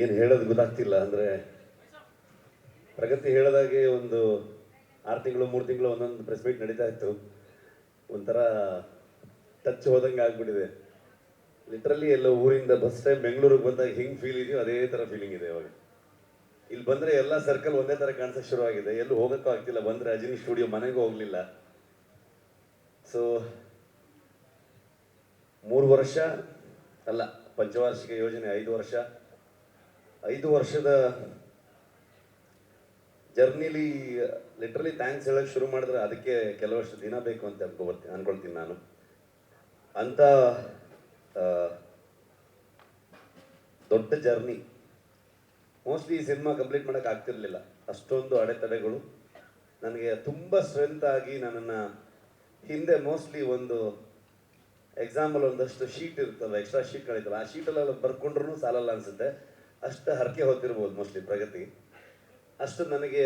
ಏನು ಹೇಳೋದು ಗೊತ್ತಾಗ್ತಿಲ್ಲ. ಅಂದರೆ ಪ್ರಗತಿ ಹೇಳಿದಾಗೆ ಒಂದು 6 ತಿಂಗಳು 3 ತಿಂಗಳು ಒಂದೊಂದು ಪ್ರೆಸ್ ಮೀಟ್ ನಡೀತಾ ಇತ್ತು. ಒಂಥರ ಟಚ್ ಹೋದಂಗೆ ಆಗ್ಬಿಟ್ಟಿದೆ. ಲಿಟ್ರಲಿ ಎಲ್ಲ ಊರಿಂದ ಬಸ್ ಟೈಮ್ ಬೆಂಗಳೂರಿಗೆ ಬಂದಾಗ ಹೆಂಗೆ ಫೀಲ್ ಇದೆಯೋ ಅದೇ ಥರ ಫೀಲಿಂಗ್ ಇದೆ ಇವಾಗ. ಇಲ್ಲಿ ಬಂದರೆ ಎಲ್ಲ ಸರ್ಕಲ್ ಒಂದೇ ಥರ ಕಾಣಿಸೋಕೆ ಶುರುವಾಗಿದೆ. ಎಲ್ಲೂ ಹೋಗೋಕ್ಕೂ ಆಗ್ತಿಲ್ಲ. ಬಂದರೆ ಅಜಿನಿ ಸ್ಟುಡಿಯೋ ಮನೆಗೂ ಹೋಗಲಿಲ್ಲ. ಸೊ 3 ವರ್ಷ ಅಲ್ಲ, ಪಂಚವಾರ್ಷಿಕ ಯೋಜನೆ 5 ವರ್ಷ, 5 ವರ್ಷದ ಜರ್ನಿಲಿ ಲಿಟ್ರಲಿ ಥ್ಯಾಂಕ್ಸ್ ಹೇಳೋಕ್ಕೆ ಶುರು ಮಾಡಿದ್ರೆ ಅದಕ್ಕೆ ಕೆಲವಷ್ಟು ದಿನ ಬೇಕು ಅಂತ ಅನ್ಕೊಳ್ತೀನಿ ನಾನು. ಅಂಥ ದೊಡ್ಡ ಜರ್ನಿ ಮೋಸ್ಟ್ಲಿ ಈ ಸಿನಿಮಾ ಕಂಪ್ಲೀಟ್ ಮಾಡೋಕ್ಕೆ ಆಗ್ತಿರ್ಲಿಲ್ಲ. ಅಷ್ಟೊಂದು ಅಡೆತಡೆಗಳು ನನಗೆ ತುಂಬ ಸ್ಟ್ರೆಂತ್ ಆಗಿ ನನ್ನನ್ನು ಹಿಂದೆ ಮೋಸ್ಟ್ಲಿ ಒಂದು ಎಕ್ಸಾಂಪಲ್ ಒಂದಷ್ಟು ಶೀಟ್ ಇರುತ್ತಲ್ಲ, ಎಕ್ಸ್ಟ್ರಾ ಶೀಟ್ಗಳಿರ್ತಲ್ಲ, ಆ ಶೀಟಲ್ಲೆಲ್ಲ ಬರ್ಕೊಂಡ್ರೂ ಸಾಲಲ್ಲ ಅನಿಸುತ್ತೆ. ಅಷ್ಟು ಹರಕೆ ಹೊತ್ತಿರ್ಬೋದು ಮೋಸ್ಟ್ಲಿ ಪ್ರಗತಿ. ಅಷ್ಟು ನನಗೆ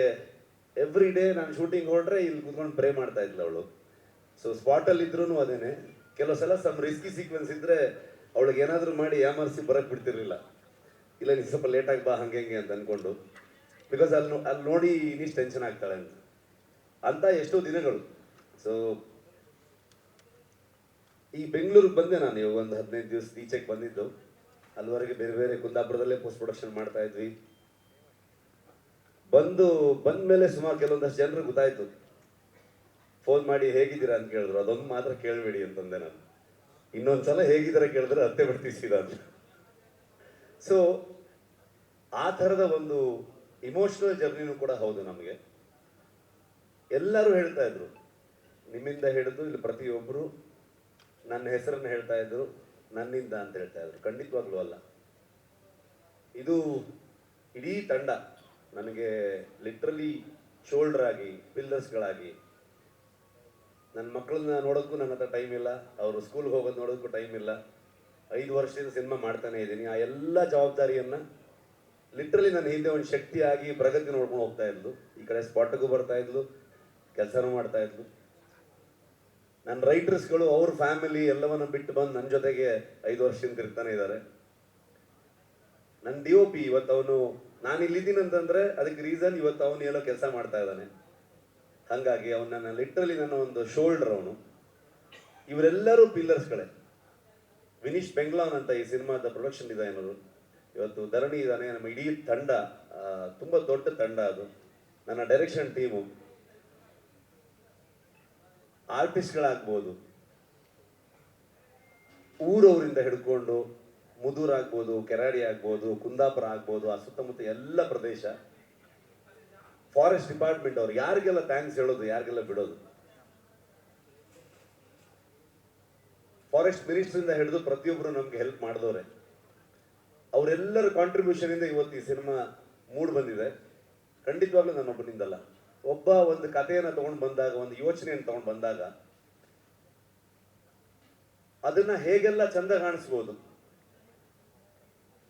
ಎವ್ರಿ ಡೇ ನಾನು ಶೂಟಿಂಗ್ ಹೊರಟ್ರೆ ಇಲ್ಲಿ ಕೂತ್ಕೊಂಡು ಪ್ರೇ ಮಾಡ್ತಾ ಇದ್ಲು ಅವಳು. ಸೊ ಸ್ಪಾಟಲ್ಲಿ ಇದ್ರೂ ಅದೇನೆ. ಕೆಲವು ಸಲ ಸಮ್ ರಿಸ್ಕಿ ಸೀಕ್ವೆನ್ಸ್ ಇದ್ದರೆ ಅವಳಿಗೆ ಏನಾದರೂ ಮಾಡಿ ಯಾಮರ್ಸಿ ಬರೋಕ್ಕೆ ಬಿಡ್ತಿರ್ಲಿಲ್ಲ. ಇಲ್ಲ ನೀನು ಸ್ವಲ್ಪ ಲೇಟಾಗಿ ಬಾ ಹಂಗೆ ಹೆಂಗೆ ಅಂತ ಅಂದ್ಕೊಂಡು, ಬಿಕಾಸ್ ಅಲ್ಲಿ ನೋಡಿ ಇನ್ನಿಷ್ಟು ಟೆನ್ಷನ್ ಆಗ್ತಾಳೆ ಅಂತ ಎಷ್ಟೋ ದಿನಗಳು. ಸೊ ಈ ಬೆಂಗಳೂರಿಗೆ ಬಂದೆ ನಾನು ಇವಾಗ ಒಂದು 15 ದಿವಸ ಈಚೆಗೆ ಬಂದಿದ್ದು. ಅಲ್ಲಿವರೆಗೆ ಬೇರೆ ಬೇರೆ ಕುಂದಾಪುರದಲ್ಲೇ ಪೋಸ್ಟ್ ಪ್ರೊಡಕ್ಷನ್ ಮಾಡ್ತಾ ಇದ್ವಿ. ಬಂದ ಮೇಲೆ ಸುಮಾರು ಕೆಲವೊಂದಷ್ಟು ಜನರು ಗೊತ್ತಾಯ್ತು. ಫೋನ್ ಮಾಡಿ ಹೇಗಿದ್ದೀರಾ ಅಂತ ಕೇಳಿದ್ರು. ಅದೊಂದು ಮಾತ್ರ ಕೇಳಬೇಡಿ ಅಂತಂದೆ ನಾನು. ಇನ್ನೊಂದ್ಸಲ ಹೇಗಿದ್ದೀರಾ ಕೇಳಿದ್ರೆ ಅತ್ತೆ ಬರ್ತಿಸಿದ ಅಂತ. ಸೊ ಆ ಥರದ ಒಂದು ಇಮೋಷನಲ್ ಜರ್ನಿನೂ ಕೂಡ ಹೌದು ನಮಗೆ. ಎಲ್ಲರೂ ಹೇಳ್ತಾ ಇದ್ರು, ನಿಮ್ಮಿಂದ ಹಿಡಿದು ಇಲ್ಲಿ ಪ್ರತಿಯೊಬ್ಬರು ನನ್ನ ಹೆಸರನ್ನು ಹೇಳ್ತಾ ಇದ್ರು, ನನ್ನಿಂದ ಅಂತ ಹೇಳ್ತಾ ಇದ್ರು. ಖಂಡಿತವಾಗ್ಲೂ ಅಲ್ಲ. ಇದು ಇಡೀ ತಂಡ ನನಗೆ ಲಿಟ್ರಲಿ ಶೋಲ್ಡರ್ ಆಗಿ, ಪಿಲ್ಲರ್ಸ್ಗಳಾಗಿ. ನನ್ನ ಮಕ್ಕಳನ್ನ ನೋಡೋಕ್ಕೂ ನನ್ನ ಹತ್ರ ಟೈಮ್ ಇಲ್ಲ, ಅವರು ಸ್ಕೂಲ್ಗೆ ಹೋಗೋದು ನೋಡೋಕ್ಕೂ ಟೈಮ್ ಇಲ್ಲ. 5 ವರ್ಷದಿಂದ ಸಿನಿಮಾ ಮಾಡ್ತಾನೆ ಇದ್ದೀನಿ. ಆ ಎಲ್ಲ ಜವಾಬ್ದಾರಿಯನ್ನು ಲಿಟ್ರಲಿ ನನ್ನ ಹಿಂದೆ ಒಂದು ಶಕ್ತಿಯಾಗಿ ಪ್ರಗತಿ ನೋಡ್ಕೊಂಡು ಹೋಗ್ತಾ ಇದ್ಲು. ಈ ಕಡೆ ಸ್ಪಾಟ್ಗೂ ಬರ್ತಾ ಇದ್ಲು, ಕೆಲಸನೂ ಮಾಡ್ತಾ ಇದ್ಲು. ನನ್ನ ರೈಟರ್ಸ್ಗಳು ಅವ್ರ ಫ್ಯಾಮಿಲಿ ಎಲ್ಲವನ್ನ ಬಿಟ್ಟು ಬಂದು ನನ್ನ ಜೊತೆಗೆ 5 ವರ್ಷದಿಂದ ಇರ್ತಾನೆ ಇದ್ದಾರೆ. ನನ್ನ DOP ಇವತ್ತು ಅವನು, ನಾನು ಇಲ್ಲಿದ್ದೀನಿ ಅಂತಂದರೆ ಅದಕ್ಕೆ ರೀಸನ್ ಇವತ್ತು ಅವನು ಏನೋ ಕೆಲಸ ಮಾಡ್ತಾ ಇದ್ದಾನೆ. ಹಾಗಾಗಿ ಅವನನ್ನು ಲಿಟ್ರಲಿ ನನ್ನ ಒಂದು ಶೋಲ್ಡರ್ ಅವನು. ಇವರೆಲ್ಲರೂ ಪಿಲ್ಲರ್ಸ್ಗಳೇ. ವಿನೀಶ್ ಬೆಂಗ್ಲಾನ್ ಅಂತ ಈ ಸಿನಿಮಾದ ಪ್ರೊಡಕ್ಷನ್ ಡಿಸೈನರು. ಇವತ್ತು ಧರಣಿ ಇದ್ದಾನೆ. ನಮ್ಮ ಇಡೀ ತಂಡ ತುಂಬ ದೊಡ್ಡ ತಂಡ ಅದು. ನನ್ನ ಡೈರೆಕ್ಷನ್ ಟೀಮು, ಆರ್ಟಿಸ್ಟ್ಗಳಾಗ್ಬೋದು, ಊರವರಿಂದ ಹಿಡ್ಕೊಂಡು ಮುದೂರ್ ಆಗ್ಬೋದು, ಕೆರಾಡಿ ಆಗ್ಬೋದು, ಕುಂದಾಪುರ ಆಗ್ಬೋದು, ಆ ಸುತ್ತಮುತ್ತ ಎಲ್ಲ ಪ್ರದೇಶ, ಫಾರೆಸ್ಟ್ ಡಿಪಾರ್ಟ್ಮೆಂಟ್ ಅವ್ರು, ಯಾರಿಗೆಲ್ಲ ಥ್ಯಾಂಕ್ಸ್ ಹೇಳೋದು, ಯಾರಿಗೆಲ್ಲ ಬಿಡೋದು. ಫಾರೆಸ್ಟ್ ಮಿನಿಸ್ಟ್ರಿಂದ ಹಿಡಿದು ಪ್ರತಿಯೊಬ್ಬರು ನಮ್ಗೆ ಹೆಲ್ಪ್ ಮಾಡಿದವ್ರೆ. ಅವರೆಲ್ಲರ ಕಾಂಟ್ರಿಬ್ಯೂಷನ್ ಇಂದ ಇವತ್ತು ಈ ಸಿನಿಮಾ ಮೂಡ್ ಬಂದಿದೆ. ಖಂಡಿತವಾಗ್ಲೂ ನನ್ನೊಬ್ಬನಿಂದಲ್ಲ. ಒಬ್ಬ ಒಂದು ಕಥೆಯನ್ನು ತಗೊಂಡು ಬಂದಾಗ, ಒಂದು ಯೋಚನೆಯನ್ನು ತಗೊಂಡು ಬಂದಾಗ ಅದನ್ನ ಹೇಗೆಲ್ಲ ಚಂದ ಕಾಣಿಸ್ಬೋದು.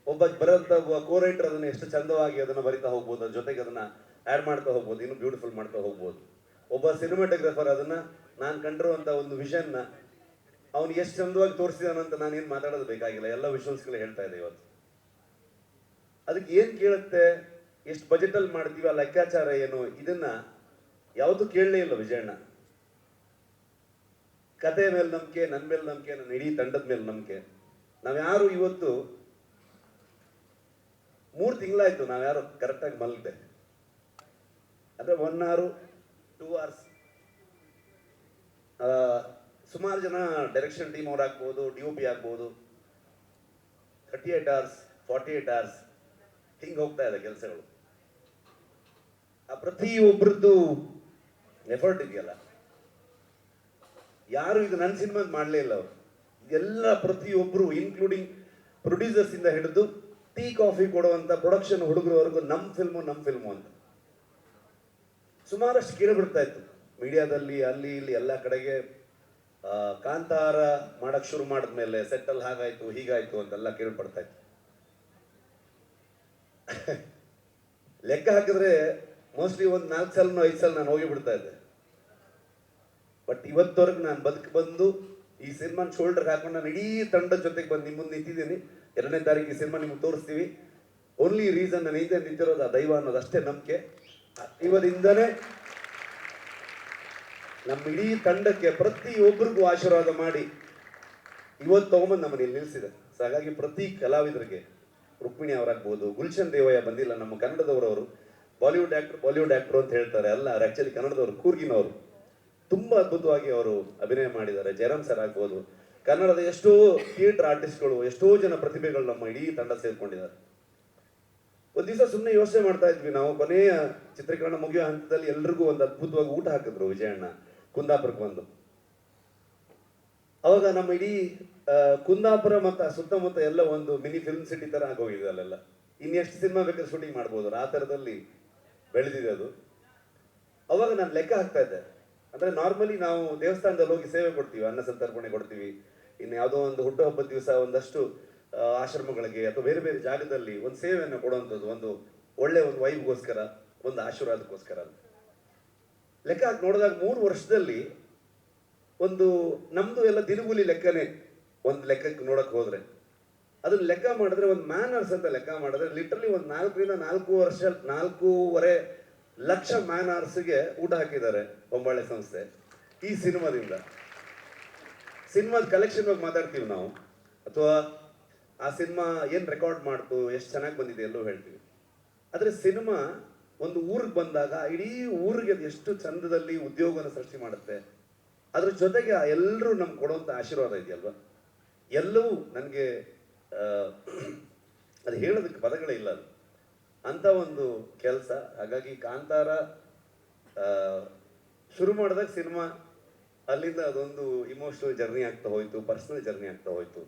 ಒಬ್ಬ ಬರೋಂಥ ಕೋ ರೈಟರ್ ಅದನ್ನ ಎಷ್ಟು ಚಂದವಾಗಿ ಅದನ್ನ ಬರಿತಾ ಹೋಗ್ಬೋದು, ಅದ್ರ ಜೊತೆಗೆ ಅದನ್ನ ಆ್ಯಡ್ ಮಾಡ್ತಾ ಹೋಗ್ಬೋದು, ಇನ್ನೂ ಬ್ಯೂಟಿಫುಲ್ ಮಾಡ್ತಾ ಹೋಗ್ಬೋದು. ಒಬ್ಬ ಸಿನಿಮಾಟೋಗ್ರಫರ್ ಅದನ್ನ ನಾನು ಕಂಡಿರುವಂಥ ಒಂದು ವಿಷನ್ನ ಅವನು ಎಷ್ಟು ಚಂದವಾಗಿ ತೋರಿಸಿದಾನಂತ ನಾನೇನು ಮಾತಾಡೋದು ಬೇಕಾಗಿಲ್ಲ. ಎಲ್ಲ ವಿಷುವಲ್ಸ್ಗಳು ಹೇಳ್ತಾ ಇದೆ ಇವತ್ತು. ಅದಕ್ಕೆ ಏನು ಕೇಳುತ್ತೆ, ಎಷ್ಟು ಬಜೆಟಲ್ಲಿ ಮಾಡ್ತೀವಿ, ಆ ಲೆಕ್ಕಾಚಾರ ಏನು, ಇದನ್ನ ಯಾವತ್ತೂ ಕೇಳಲೇ ಇಲ್ಲ ವಿಜಯಣ್ಣ. ಕತೆ ಮೇಲೆ ನಂಬಿಕೆ, ನನ್ನ ಮೇಲೆ ನಂಬಿಕೆ, ನನ್ನ ಇಡೀ ತಂಡದ ಮೇಲೆ ನಂಬಿಕೆ. ನಾವ್ಯಾರು ಇವತ್ತು 3 ತಿಂಗಳಾಯ್ತು ನಾವ್ಯಾರು ಕರೆಕ್ಟಾಗಿ ಮಲಗಿದೆ. ಅಂದರೆ 1 hour 2 hours. ಸುಮಾರು ಜನ ಡೈರೆಕ್ಷನ್ ಟೀಮ್ ಅವ್ರು ಆಗ್ಬೋದು, DOP ಆಗ್ಬೋದು, 38 hours 48 hours ಹಿಂಗೆ ಹೋಗ್ತಾ ಇದೆ ಕೆಲಸಗಳು. ಆ ಪ್ರತಿಯೊಬ್ಬರದ್ದು ಎಫರ್ಟ್ ಇದೆಯಲ್ಲ, ಯಾರು ಇದು ನನ್ನ ಸಿನಿಮಾಗೆ ಮಾಡಲೇ ಇಲ್ಲ. ಅವರು ಎಲ್ಲ ಪ್ರತಿಯೊಬ್ಬರು ಇನ್ಕ್ಲೂಡಿಂಗ್ ಪ್ರೊಡ್ಯೂಸರ್ಸ್ ಇಂದ ಹಿಡಿದು ಟೀ ಕಾಫಿ ಕೊಡುವಂಥ ಪ್ರೊಡಕ್ಷನ್ ಹುಡುಗರವರೆಗೂ ನಮ್ಮ ಫಿಲ್ಮು ಅಂತ ಸುಮಾರಷ್ಟು ಕೇಳಿಬಿಡ್ತಾ ಇತ್ತು ಮೀಡಿಯಾದಲ್ಲಿ, ಅಲ್ಲಿ ಇಲ್ಲಿ ಎಲ್ಲ ಕಡೆಗೆ. ಕಾಂತಾರ ಮಾಡಕ್ಕೆ ಶುರು ಮಾಡಿದ್ಮೇಲೆ ಸೆಟ್ಟಲ್ಲಿ ಹಾಗಾಯ್ತು ಹೀಗಾಯ್ತು ಅಂತೆಲ್ಲ ಕೇಳ್ಪಡ್ತಾ ಇತ್ತು. ಲೆಕ್ಕ ಹಾಕಿದ್ರೆ ಮೋಸ್ಟ್ಲಿ ಒಂದು 4 ಸಲನೋ 5 ಸಲ ನಾನು ಹೋಗಿ ಬಿಡ್ತಾ ಇದ್ದೆ. ಬಟ್ ಇವತ್ತವರೆಗೂ ನಾನು ಬಂದು ಈ ಸಿನಿಮಾನ ಶೋಲ್ಡರ್ಗೆ ಹಾಕೊಂಡು ನಾನು ಇಡೀ ತಂಡದ ಜೊತೆಗೆ ಬಂದು ನಿಮ್ಮ ಮುಂದೆ ನಿಂತಿದ್ದೀನಿ. 2ನೇ ತಾರೀಕು ಈ ಸಿನಿಮಾ ನಿಮ್ಗೆ ತೋರಿಸ್ತೀವಿ. ಓನ್ಲಿ ರೀಸನ್ ನನ್ನ ಹಿಂದೆ ನಿಂತಿರೋದು ಆ ದೈವ ಅನ್ನೋದು ಅಷ್ಟೇ ನಂಬಿಕೆ. ಇವರಿಂದನೇ ನಮ್ಮ ಇಡೀ ತಂಡಕ್ಕೆ ಪ್ರತಿಯೊಬ್ಬರಿಗೂ ಆಶೀರ್ವಾದ ಮಾಡಿ ಇವತ್ತು ತಗೊಂಬಂದು ನಮ್ಮಲ್ಲಿ ನಿಲ್ಲಿಸಿದೆ. ಸೊ ಹಾಗಾಗಿ ಪ್ರತಿ ಕಲಾವಿದರಿಗೆ, ರುಕ್ಮಿಣಿ ಅವರಾಗ್ಬೋದು, ಗುಲ್ಶನ್ ದೇವಯ್ಯ ಬಂದಿಲ್ಲ, ನಮ್ಮ ಕನ್ನಡದವರು, ಬಾಲಿವುಡ್ ಆ್ಯಕ್ಟ್ರು ಅಂತ ಹೇಳ್ತಾರೆ, ಅಲ್ಲ ಅವ್ರು ಆ್ಯಕ್ಚುಲಿ ಕನ್ನಡದವರು, ಕೂರ್ಗಿನವರು. ತುಂಬ ಅದ್ಭುತವಾಗಿ ಅವರು ಅಭಿನಯ ಮಾಡಿದ್ದಾರೆ. ಜಯರಾಮ್ ಸರ್ ಆಗ್ಬೋದು, ಕನ್ನಡದ ಎಷ್ಟೋ ಥಿಯೇಟರ್ ಆರ್ಟಿಸ್ಟ್ಗಳು, ಎಷ್ಟೋ ಜನ ಪ್ರತಿಭೆಗಳು ನಮ್ಮ ಇಡೀ ತಂಡ ಸೇರ್ಕೊಂಡಿದ್ದಾರೆ. ಒಂದು ದಿವಸ ಸುಮ್ಮನೆ ಯೋಚನೆ ಮಾಡ್ತಾ ಇದ್ವಿ ನಾವು, ಕೊನೆಯ ಚಿತ್ರೀಕರಣ ಮುಗಿಯೋ ಹಂತದಲ್ಲಿ ಎಲ್ರಿಗೂ ಒಂದು ಅದ್ಭುತವಾಗಿ ಊಟ ಹಾಕಿದ್ರು ವಿಜಯಣ್ಣ ಕುಂದಾಪುರಕ್ಕೆ ಬಂದು. ಅವಾಗ ನಮ್ಮ ಇಡೀ ಕುಂದಾಪುರ ಮತ್ತು ಸುತ್ತಮುತ್ತ ಎಲ್ಲ ಒಂದು ಮಿನಿ ಫಿಲ್ಮ್ ಸಿಟಿ ಥರ ಆಗೋಗಿದೆ ಅಲ್ಲೆಲ್ಲ. ಇನ್ನೆಷ್ಟು ಸಿನಿಮಾ ಬೇಕಾದ್ರೆ ಶೂಟಿಂಗ್ ಮಾಡ್ಬೋದು, ಆ ಥರದಲ್ಲಿ ಬೆಳೆದಿದೆ ಅದು. ಅವಾಗ ನಾನು ಲೆಕ್ಕ ಹಾಕ್ತಾ ಇದ್ದೆ, ಅಂದರೆ ನಾರ್ಮಲಿ ನಾವು ದೇವಸ್ಥಾನದಲ್ಲಿ ಹೋಗಿ ಸೇವೆ ಕೊಡ್ತೀವಿ, ಅನ್ನ ಸಂತರ್ಪಣೆ ಕೊಡ್ತೀವಿ, ಇನ್ನು ಯಾವುದೋ ಒಂದು ಹುಟ್ಟುಹಬ್ಬದ ದಿವಸ ಒಂದಷ್ಟು ಆಶ್ರಮಗಳಿಗೆ ಅಥವಾ ಬೇರೆ ಬೇರೆ ಜಾಗದಲ್ಲಿ ಒಂದು ಸೇವೆಯನ್ನು ಕೊಡುವಂಥದ್ದು, ಒಂದು ಒಳ್ಳೆ ಒಂದು ವೈಬ್ಗೋಸ್ಕರ, ಒಂದು ಆಶೀರ್ವಾದಕ್ಕೋಸ್ಕರ ಅಂತ ಲೆಕ್ಕ ಹಾಕಿ ನೋಡಿದಾಗ 3 ವರ್ಷದಲ್ಲಿ ಒಂದು ನಮ್ಮದು ಎಲ್ಲ ದಿನಗೂಲಿ ಲೆಕ್ಕನೇ. ಒಂದು ಲೆಕ್ಕಕ್ಕೆ ನೋಡಕ್ಕೆ ಹೋದರೆ ಅದನ್ನ ಲೆಕ್ಕ ಮಾಡಿದ್ರೆ, ಒಂದು ಮ್ಯಾನರ್ಸ್ ಅಂತ ಲೆಕ್ಕ ಮಾಡಿದ್ರೆ ಲಿಟ್ರಲಿ ಒಂದು 4.5 ಲಕ್ಷ ಮ್ಯಾನರ್ಸ್ಗೆ ಊಟ ಹಾಕಿದ್ದಾರೆ ಹೊಂಬಾಳೆ ಸಂಸ್ಥೆ ಈ ಸಿನಿಮಾದಿಂದ. ಸಿನಿಮಾದ ಕಲೆಕ್ಷನ್ ಬಗ್ಗೆ ಮಾತಾಡ್ತೀವಿ ನಾವು, ಅಥವಾ ಆ ಸಿನಿಮಾ ಏನು ರೆಕಾರ್ಡ್ ಮಾಡ್ತು, ಎಷ್ಟು ಚೆನ್ನಾಗಿ ಬಂದಿದೆ ಎಲ್ಲೋ ಹೇಳ್ತೀವಿ. ಆದರೆ ಸಿನಿಮಾ ಒಂದು ಊರಿಗೆ ಬಂದಾಗ ಇಡೀ ಊರಿಗೆ ಅದು ಎಷ್ಟು ಚಂದದಲ್ಲಿ ಉದ್ಯೋಗವನ್ನು ಸೃಷ್ಟಿ ಮಾಡುತ್ತೆ. ಅದ್ರ ಜೊತೆಗೆ ಎಲ್ಲರೂ ನಮ್ಗೆ ಕೊಡುವಂಥ ಆಶೀರ್ವಾದ ಇದೆಯಲ್ವ, ಎಲ್ಲವೂ ನನಗೆ ಅದು ಹೇಳೋದಕ್ಕೆ ಪದಗಳೇ ಇಲ್ಲ. ಅದು ಅಂಥ ಒಂದು ಕೆಲಸ. ಹಾಗಾಗಿ ಕಾಂತಾರ ಶುರು ಮಾಡಿದಾಗ ಸಿನಿಮಾ ಅಲ್ಲಿಂದ ಅದೊಂದು ಇಮೋಷನಲ್ ಜರ್ನಿ ಆಗ್ತಾ ಹೋಯ್ತು, ಪರ್ಸನಲ್ ಜರ್ನಿ ಆಗ್ತಾ ಹೋಯ್ತು.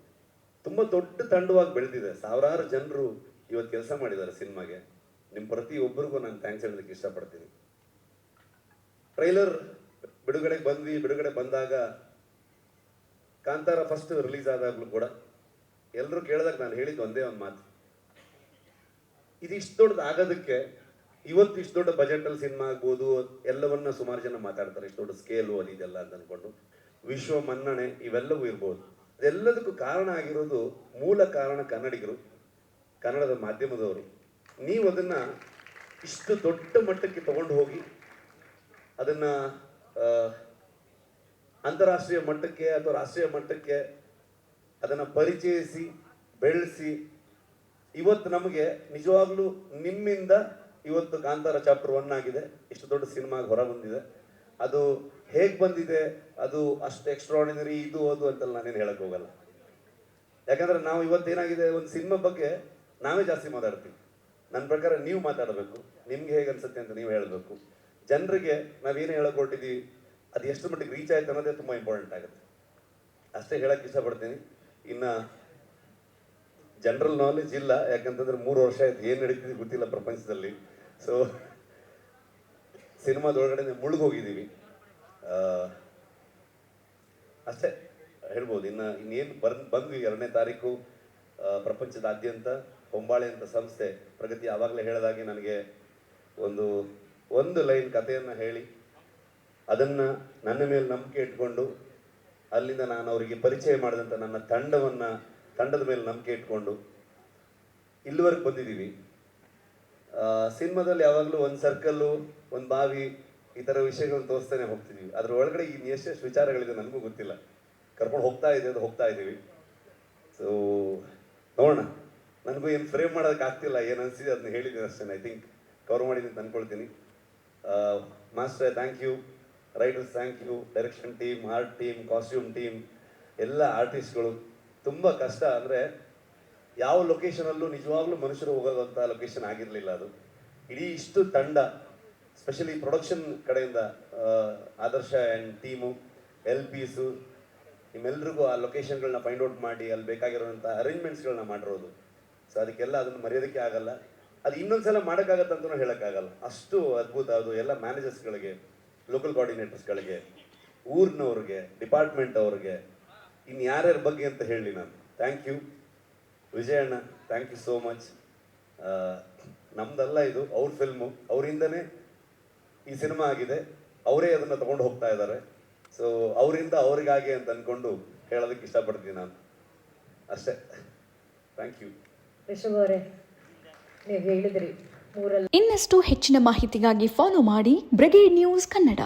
ತುಂಬ ದೊಡ್ಡ ತಂಡವಾಗಿ ಬೆಳೆದಿದೆ. ಸಾವಿರಾರು ಜನರು ಇವತ್ತು ಕೆಲಸ ಮಾಡಿದ್ದಾರೆ ಸಿನಿಮಾಗೆ. ನಿಮ್ಮ ಪ್ರತಿಯೊಬ್ಬರಿಗೂ ನಾನು ಥ್ಯಾಂಕ್ಸ್ ಹೇಳೋದಕ್ಕೆ ಇಷ್ಟಪಡ್ತೀನಿ. ಟ್ರೈಲರ್ ಬಿಡುಗಡೆ ಬಂದಾಗ, ಕಾಂತಾರ ಫಸ್ಟ್ ರಿಲೀಸ್ ಆದಾಗಲೂ ಕೂಡ ಎಲ್ಲರೂ ಕೇಳಿದಾಗ ನಾನು ಹೇಳಿದ್ದು ಒಂದೇ ಒಂದು ಮಾತು, ಇದು ಇಷ್ಟು ದೊಡ್ಡದು ಆಗೋದಕ್ಕೆ, ಇವತ್ತು ಇಷ್ಟು ದೊಡ್ಡ ಬಜೆಟಲ್ಲಿ ಸಿನಿಮಾ ಆಗ್ಬೋದು, ಎಲ್ಲವನ್ನ ಸುಮಾರು ಜನ ಮಾತಾಡ್ತಾರೆ, ಇಷ್ಟು ದೊಡ್ಡ ಸ್ಕೇಲು ಅದು ಇದೆಲ್ಲ ಅಂತ ಅಂದ್ಕೊಂಡು, ವಿಶ್ವ ಮನ್ನಣೆ ಇವೆಲ್ಲವೂ ಇರ್ಬೋದು. ಅದೆಲ್ಲದಕ್ಕೂ ಕಾರಣ ಆಗಿರೋದು, ಮೂಲ ಕಾರಣ ಕನ್ನಡಿಗರು, ಕನ್ನಡದ ಮಾಧ್ಯಮದವರು. ನೀವು ಅದನ್ನು ಇಷ್ಟು ದೊಡ್ಡ ಮಟ್ಟಕ್ಕೆ ತಗೊಂಡು ಹೋಗಿ ಅದನ್ನು ಅಂತಾರಾಷ್ಟ್ರೀಯ ಮಟ್ಟಕ್ಕೆ ಅಥವಾ ರಾಷ್ಟ್ರೀಯ ಮಟ್ಟಕ್ಕೆ ಅದನ್ನು ಪರಿಚಯಿಸಿ ಬೆಳೆಸಿ, ಇವತ್ತು ನಮಗೆ ನಿಜವಾಗ್ಲೂ ನಿಮ್ಮಿಂದ ಇವತ್ತು ಕಾಂತಾರ ಚಾಪ್ಟರ್ 1 ಆಗಿದೆ, ಇಷ್ಟು ದೊಡ್ಡ ಸಿನಿಮಾಗೆ ಹೊರ ಬಂದಿದೆ. ಅದು ಹೇಗೆ ಬಂದಿದೆ, ಅದು ಅಷ್ಟು ಎಕ್ಸ್ಟ್ರಾರ್ಡಿನರಿ ಇದು ಅದು ಅಂತೆಲ್ಲ ನಾನೇನು ಹೇಳಕ್ಕೆ ಹೋಗಲ್ಲ. ಯಾಕಂದ್ರೆ ನಾವು ಇವತ್ತೇನಾಗಿದೆ, ಒಂದು ಸಿನಿಮಾ ಬಗ್ಗೆ ನಾವೇ ಜಾಸ್ತಿ ಮಾತಾಡ್ತೀವಿ. ನನ್ನ ಪ್ರಕಾರ ನೀವು ಮಾತಾಡಬೇಕು, ನಿಮ್ಗೆ ಹೇಗೆ ಅನ್ಸುತ್ತೆ ಅಂತ ನೀವು ಹೇಳಬೇಕು. ಜನರಿಗೆ ನಾವೇನು ಹೇಳಕ್ ಹೊರಟಿದ್ದೀವಿ, ಅದು ಎಷ್ಟು ಮಟ್ಟಿಗೆ ರೀಚ್ ಆಯ್ತು ಅನ್ನೋದೇ ತುಂಬ ಇಂಪಾರ್ಟೆಂಟ್ ಆಗುತ್ತೆ. ಅಷ್ಟೇ ಹೇಳಕ್ಕೆ ಇಷ್ಟಪಡ್ತೀನಿ. ಇನ್ನು ಜನರಲ್ ನಾಲೆಜ್ ಇಲ್ಲ, ಯಾಕಂತಂದ್ರೆ 3 ವರ್ಷ ಆಯ್ತು, ಏನು ನಡೀತಿದೆ ಗೊತ್ತಿಲ್ಲ ಪ್ರಪಂಚದಲ್ಲಿ. ಸೊ ಸಿನಿಮಾದೊಳಗಡೆ ಮುಳುಗೋಗಿದ್ದೀವಿ ಅಷ್ಟೇ ಹೇಳ್ಬೋದು. ಇನ್ನೇನು ಬಂದ್ವಿ 2ನೇ ತಾರೀಕು ಪ್ರಪಂಚದಾದ್ಯಂತ ಹೊಂಬಾಳೆ ಅಂತ ಸಂಸ್ಥೆ ಪ್ರಗತಿ ಆವಾಗಲೇ ಹೇಳಿದಾಗೆ ನನಗೆ ಒಂದು ಲೈನ್ ಕಥೆಯನ್ನು ಹೇಳಿ ಅದನ್ನು ನನ್ನ ಮೇಲೆ ನಂಬಿಕೆ ಇಟ್ಕೊಂಡು, ಅಲ್ಲಿಂದ ನಾನು ಅವರಿಗೆ ಪರಿಚಯ ಮಾಡಿದಂಥ ನನ್ನ ತಂಡದ ಮೇಲೆ ನಂಬಿಕೆ ಇಟ್ಕೊಂಡು ಇಲ್ಲಿವರೆಗೆ ಬಂದಿದ್ದೀವಿ. ಸಿನಿಮಾದಲ್ಲಿ ಯಾವಾಗಲೂ ಒಂದು ಸರ್ಕಲ್ಲು, ಒಂದು ಬಾವಿ, ಈ ಥರ ವಿಷಯಗಳನ್ನು ತೋರಿಸ್ತಾನೆ ಹೋಗ್ತಿದ್ದೀವಿ. ಅದ್ರ ಒಳಗಡೆ ಎಷ್ಟೆಷ್ಟು ವಿಚಾರಗಳಿದೆ ನನಗೂ ಗೊತ್ತಿಲ್ಲ. ಕರ್ಕೊಂಡು ಹೋಗ್ತಾ ಇದ್ದೀವಿ. ಸೊ ನೋಡೋಣ. ನನಗೂ ಏನು ಫ್ರೇಮ್ ಮಾಡೋದಕ್ಕೆ ಆಗ್ತಿಲ್ಲ, ಏನು ಅನಿಸಿದೆ ಅದನ್ನ ಹೇಳಿದ್ದೀನಿ ಅಷ್ಟೇ. ಐ ಥಿಂಕ್ ಕವರ್ ಮಾಡಿದ್ದೀನಿ ಅಂತ ಅಂದ್ಕೊಳ್ತೀನಿ. Master thank you, writers thank you, direction team, art team, costume team, ಎಲ್ಲ ಆರ್ಟಿಸ್ಟ್ಗಳು. ತುಂಬ ಕಷ್ಟ. ಅಂದರೆ ಯಾವ ಲೊಕೇಶನಲ್ಲೂ ನಿಜವಾಗ್ಲೂ ಮನುಷ್ಯರು ಹೋಗೋದಂಥ ಲೊಕೇಶನ್ ಆಗಿರಲಿಲ್ಲ ಅದು. ಇಡೀ ಇಷ್ಟು ತಂಡ, ಸ್ಪೆಷಲಿ ಪ್ರೊಡಕ್ಷನ್ ಕಡೆಯಿಂದ ಆದರ್ಶ ಆ್ಯಂಡ್ ಟೀಮು, LPಸು, ನಿಮ್ಮೆಲ್ರಿಗೂ ಆ ಲೊಕೇಶನ್ಗಳನ್ನ ಫೈಂಡ್ ಔಟ್ ಮಾಡಿ ಅಲ್ಲಿ ಬೇಕಾಗಿರೋಂಥ ಅರೇಂಜ್ಮೆಂಟ್ಸ್ಗಳನ್ನ ಮಾಡಿರೋದು. ಸೊ ಅದಕ್ಕೆಲ್ಲ ಅದನ್ನು ಮರೆಯೋದಕ್ಕೆ ಆಗಲ್ಲ. ಅದು ಇನ್ನೊಂದ್ಸಲ ಮಾಡೋಕ್ಕಾಗತ್ತಂತೂ ಹೇಳೋಕ್ಕಾಗಲ್ಲ, ಅಷ್ಟು ಅದ್ಭುತ ಅದು. ಎಲ್ಲ ಮ್ಯಾನೇಜರ್ಸ್ಗಳಿಗೆ, ಲೋಕಲ್ ಕೋಆರ್ಡಿನೇಟರ್ಸ್ಗಳಿಗೆ, ಊರಿನವ್ರಿಗೆ, ಡಿಪಾರ್ಟ್ಮೆಂಟ್ ಅವ್ರಿಗೆ, ಇನ್ನು ಯಾರ್ಯಾರ ಬಗ್ಗೆ ಅಂತ ಹೇಳಿ ನಾನು. ಥ್ಯಾಂಕ್ ಯು ವಿಜಯಣ್ಣ, ಥ್ಯಾಂಕ್ ಯು ಸೋ ಮಚ್. ನಮ್ದಲ್ಲ ಇದು, ಅವ್ರ ಫಿಲ್ಮು, ಅವರಿಂದನೇ ಈ ಸಿನಿಮಾ ಆಗಿದೆ, ಅವರೇ ಅದನ್ನು ತಗೊಂಡು ಹೋಗ್ತಾ ಇದ್ದಾರೆ. ಸೊ ಅವರಿಂದ ಅವ್ರಿಗಾಗಿ ಅಂತ ಅಂದ್ಕೊಂಡು ಹೇಳೋದಕ್ಕೆ ಇಷ್ಟಪಡ್ತೀನಿ ನಾನು ಅಷ್ಟೇ. Thank you. ರಿಷಬ್ ಅವರೇ, ನೀವು ಹೇಳಿದ್ರಿ ಮೂರಲ್ಲಿ. ಇನ್ನಷ್ಟು ಹೆಚ್ಚಿನ ಮಾಹಿತಿಗಾಗಿ ಫಾಲೋ ಮಾಡಿ ಬ್ರಿಗೇಡ್ ನ್ಯೂಸ್ ಕನ್ನಡ.